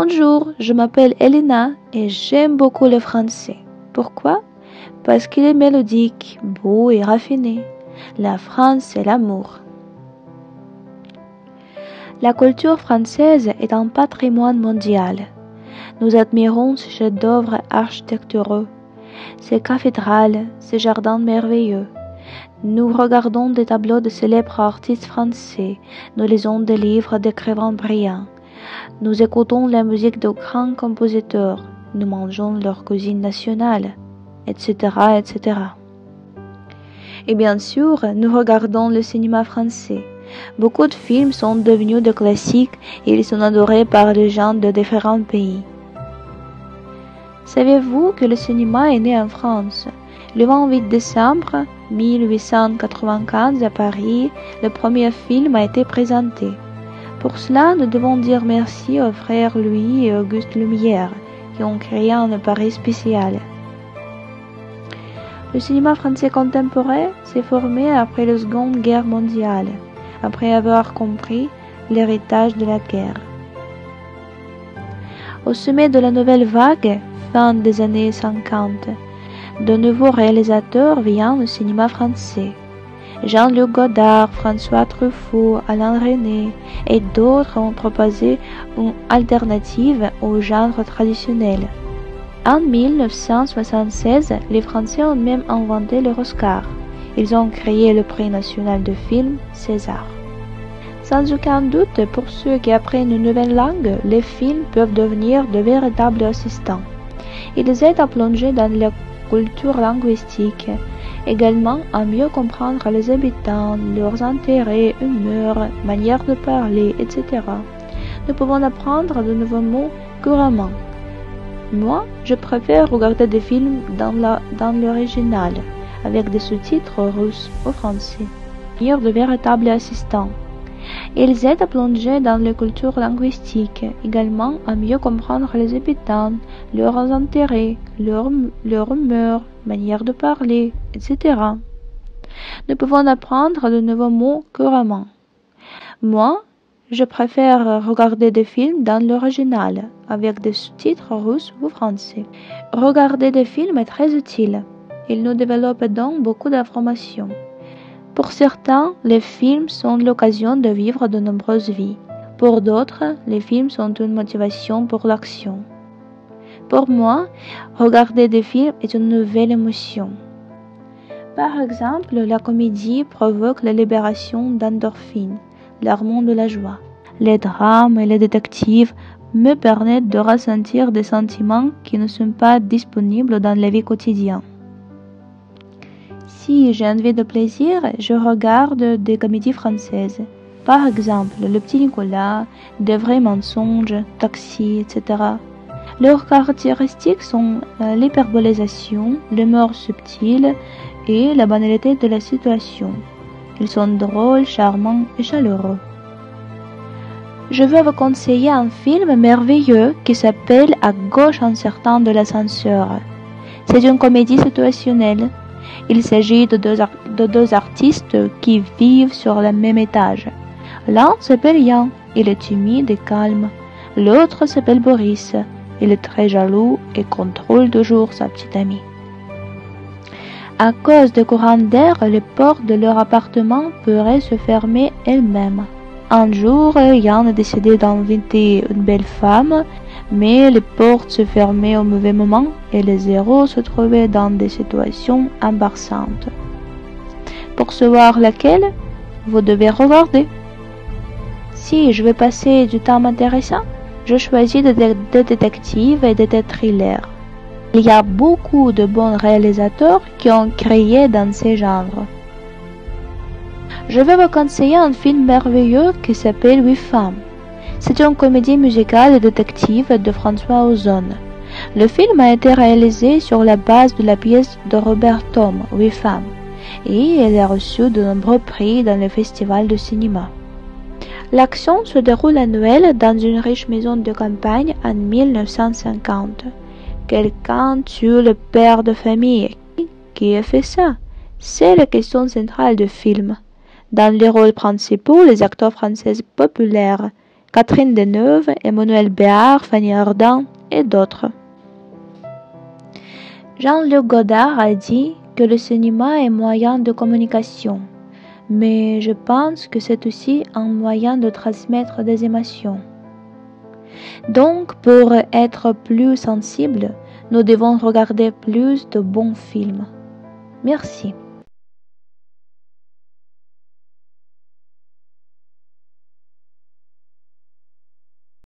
Bonjour, je m'appelle Elena et j'aime beaucoup le français. Pourquoi? Parce qu'il est mélodique, beau et raffiné. La France, c'est l'amour. La culture française est un patrimoine mondial. Nous admirons ces chefs-d'œuvre architecturaux, ces cathédrales, ces jardins merveilleux. Nous regardons des tableaux de célèbres artistes français, nous lisons des livres d'écrivains brillants, nous écoutons la musique de grands compositeurs, nous mangeons leur cuisine nationale, etc., etc. Et bien sûr, nous regardons le cinéma français. Beaucoup de films sont devenus des classiques et ils sont adorés par les gens de différents pays. Savez-vous que le cinéma est né en France? Le 28 décembre 1895 à Paris, le premier film a été présenté. Pour cela, nous devons dire merci aux frères Louis et Auguste Lumière qui ont créé un appareil spécial. Le cinéma français contemporain s'est formé après la Seconde Guerre mondiale, après avoir compris l'héritage de la guerre. Au sommet de la nouvelle vague, fin des années 50, de nouveaux réalisateurs viennent au cinéma français. Jean-Luc Godard, François Truffaut, Alain Resnais et d'autres ont proposé une alternative au genre traditionnel. En 1976, les Français ont même inventé leur Oscar. Ils ont créé le prix national de film César. Sans aucun doute, pour ceux qui apprennent une nouvelle langue, les films peuvent devenir de véritables assistants. Ils aident à plonger dans la culture linguistique, également à mieux comprendre les habitants, leurs intérêts, humeurs, manières de parler, etc. Nous pouvons apprendre de nouveaux mots couramment. Moi, je préfère regarder des films dans l'original, avec des sous-titres russes ou français. Devenir de véritables assistants. Ils aident à plonger dans les cultures linguistiques, également à mieux comprendre les habitants, leurs intérêts, leur humeur, manière de parler, etc. Nous pouvons apprendre de nouveaux mots couramment. Moi, je préfère regarder des films dans l'original, avec des sous-titres russes ou français. Regarder des films est très utile. Il nous développe donc beaucoup d'informations. Pour certains, les films sont l'occasion de vivre de nombreuses vies. Pour d'autres, les films sont une motivation pour l'action. Pour moi, regarder des films est une nouvelle émotion. Par exemple, la comédie provoque la libération d'endorphines, l'hormone de la joie. Les drames et les détectives me permettent de ressentir des sentiments qui ne sont pas disponibles dans la vie quotidienne. Si j'ai envie de plaisir, je regarde des comédies françaises. Par exemple, Le Petit Nicolas, Des vrais mensonges, Taxi, etc. Leurs caractéristiques sont l'hyperbolisation, l'humour subtil et la banalité de la situation. Ils sont drôles, charmants et chaleureux. Je veux vous conseiller un film merveilleux qui s'appelle À gauche un certain de l'ascenseur. C'est une comédie situationnelle. Il s'agit de deux artistes qui vivent sur le même étage. L'un s'appelle Yann, il est timide et calme. L'autre s'appelle Boris, il est très jaloux et contrôle toujours sa petite amie. À cause des courants d'air, les portes de leur appartement pourraient se fermer elles-mêmes. Un jour, Yann a décidé d'inviter une belle femme, mais les portes se fermaient au mauvais moment et les héros se trouvaient dans des situations embarrassantes. Pour savoir laquelle, vous devez regarder. Si je veux passer du temps intéressant, je choisis des détectives et des thrillers. Il y a beaucoup de bons réalisateurs qui ont créé dans ces genres. Je vais vous conseiller un film merveilleux qui s'appelle 8 femmes. C'est une comédie musicale et détective de François Ozon. Le film a été réalisé sur la base de la pièce de Robert Thom, 8 femmes, et il a reçu de nombreux prix dans les festivals de cinéma. L'action se déroule à Noël dans une riche maison de campagne en 1950. Quelqu'un tue le père de famille. Qui a fait ça? C'est la question centrale du film. Dans les rôles principaux, les acteurs français populaires Catherine Deneuve, Emmanuel Béard, Fanny Ardant et d'autres. Jean-Luc Godard a dit que le cinéma est un moyen de communication, mais je pense que c'est aussi un moyen de transmettre des émotions. Donc, pour être plus sensible, nous devons regarder plus de bons films. Merci.